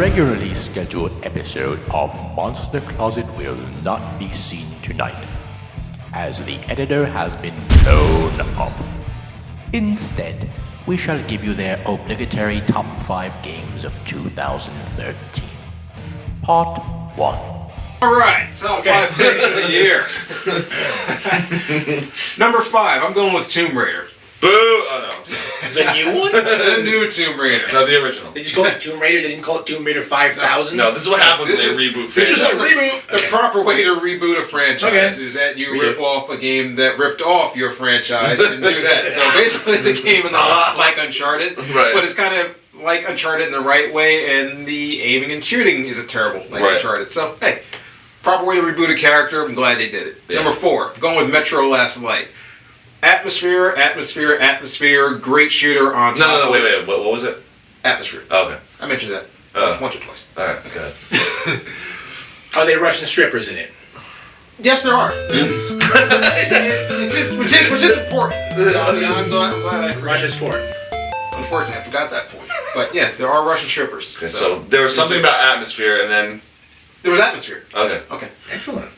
regularly scheduled episode of Monster Closet will not be seen tonight, as the editor has been blown up. Instead, we shall give you their obligatory top 5 games of 2013. Part 1. Alright, top 5 picks of the year. Number 5, I'm going with Tomb Raider. Boo! Oh no. The new one? The new Tomb Raider. No, the original. They just call it Tomb Raider? They didn't call it Tomb Raider 5000? No, this is what happens when they reboot This is franchises. the proper way to reboot a franchise, Okay. is that you rip off a game that ripped off your franchise and do that. So basically the game is a lot like Uncharted, Right. but it's kind of like Uncharted in the right way, and the aiming and shooting isn't terrible like Right. Uncharted. So, hey, proper way to reboot a character, I'm glad they did it. Yeah. Number 4, going with Metro Last Light. Atmosphere, great shooter on top. No, wait. What was it? Atmosphere. Oh, okay. I mentioned that once or twice. Alright, okay. Are they Russian strippers in it? Yes, there are. which is important. I'm glad I Russia's for it. Unfortunately, I forgot that point. But yeah, there are Russian strippers. Okay, so there was something about atmosphere and then... There was Atmosphere. Okay. Okay. Excellent.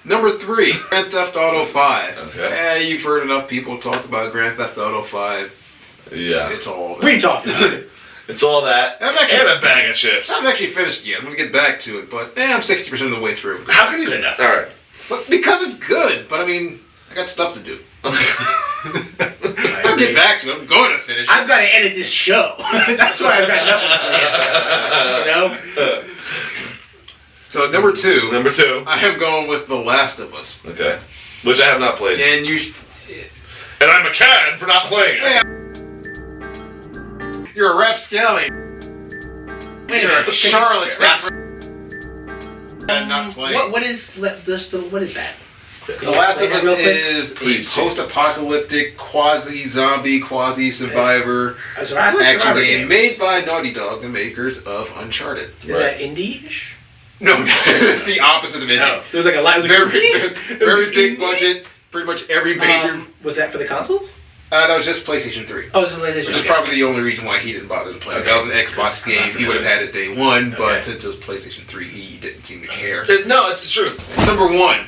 Number 3, Grand Theft Auto 5. Okay. You've heard enough people talk about Grand Theft Auto 5. Yeah. It's all We talked about it. It's all that I'm actually- and a bag of chips. I haven't actually finished it yet. I'm going to get back to it, but I'm 60% of the way through. How can you... Good enough. Alright. But because it's good, but I mean, I got stuff to do. I I'll agree. get back to it. I'm going to finish it. I've got to edit this show. That's why I've got nothing to say. You know? So number 2, Number 2. I am going with The Last of Us. Okay. Which I have not played. And you... And I'm a cad for not playing it. You're a rapscallion. Wait a You're a minute. Charlotte. Raps- And not playing. What is that? The Last of Us Real quick. is a Please, post-apocalyptic, quasi-zombie, quasi-survivor A survivor action game game. made by Naughty Dog, the makers of Uncharted. Is that indie-ish? No, it's the opposite of indie. No. There was like a lot. Very big budget. Pretty much every major. Was that for the consoles? That was just PlayStation 3. Oh, it was a PlayStation. Which is probably the only reason why he didn't bother to play it. Okay. That was an Xbox I'm not game. He would have had it day one, but Okay. since it was PlayStation 3, he didn't seem to care. No, it's the truth. Number 1.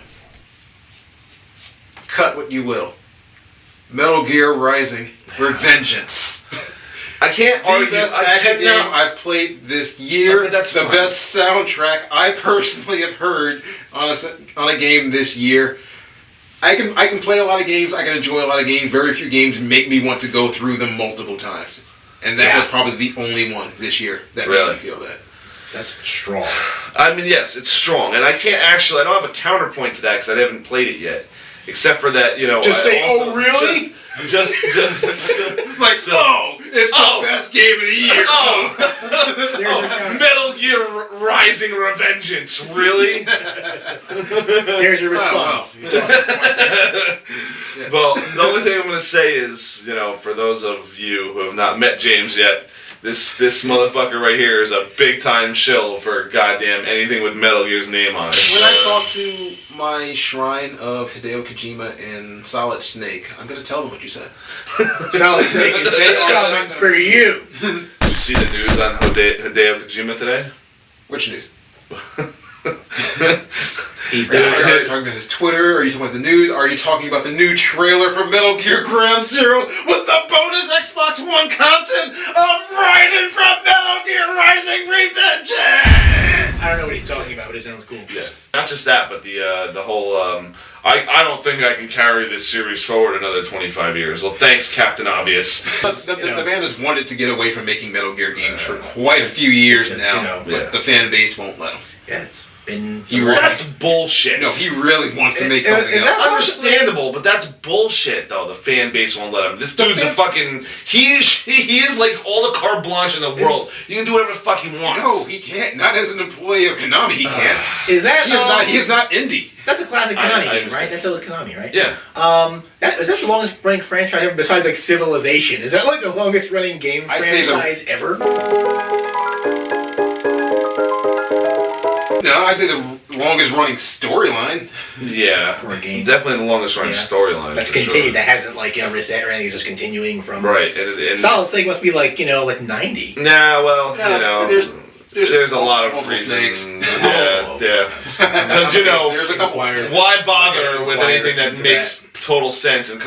Cut what you will. Metal Gear Rising: Revengeance. I can't The argue. best I action game cannot... I've played this year. Okay, that's the fine. best soundtrack I personally have heard on a game this year. I can play a lot of games. I can enjoy a lot of games. Very few games make me want to go through them multiple times. And that Yeah. was probably the only one this year that Really? made me feel that. That's strong. I mean, yes, it's strong. And I can't actually... I don't have a counterpoint to that because I haven't played it yet. Except for that, you know... Just I say, also- "Oh, really?" Just It's like, so- oh, it's the best game of the year. Oh! There's your counter. Metal Gear Rising Revengeance, really? There's your response. Well, the only thing I'm going to say is, you know, for those of you who have not met James yet, this motherfucker right here is a big-time shill for goddamn anything with Metal Gear's name on it. When I talk to my shrine of Hideo Kojima and Solid Snake, I'm going to tell them what you said. Solid Snake is coming for you. You see the news on Hideo Kojima today? Which news? He's Are you died. talking about his Twitter? Are you talking about the news? Are you talking about the new trailer for Metal Gear Ground Zero with the bonus Xbox One content of Raiden from Metal Gear Rising Revengeance? I don't know what he's talking about, but it sounds cool. Yes. Not just that, but the whole. I don't think I can carry this series forward another 25 years. Well, thanks, Captain Obvious. The man has wanted to get away from making Metal Gear games for quite a few years Because, now, you know, but yeah. the fan base won't let him. Yeah, it's been. That's bullshit. No, he really wants to make something is else. that Understandable, but that's bullshit, though. The fan base won't let him. This dude's a fucking... He is like all the carte blanche in the world. You can do whatever the fuck he wants. No, he can't. Not as an employee of Konami, he can't. Is that? He is not indie. That's a classic I Konami game, understand. right? That's always Konami, right? Yeah. Is that the longest running franchise ever besides like Civilization? Is that like the longest running game I say franchise ever? No, I say the longest running storyline. Yeah, for a game. definitely the longest running Yeah. storyline. That's for continued. sure. That hasn't reset or anything. It's just continuing from. Right, and Solid Snake must be like 90. Nah, well, No, there's a lot of multiple reasons. snakes. Yeah, because There's a couple. why bother with Wire anything that into makes total sense and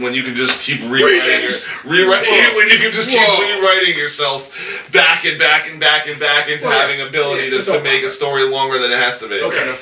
when you can just keep rewriting when you can just keep rewriting yourself back and back and back and back into having ability to make a story longer than it has to be. Okay.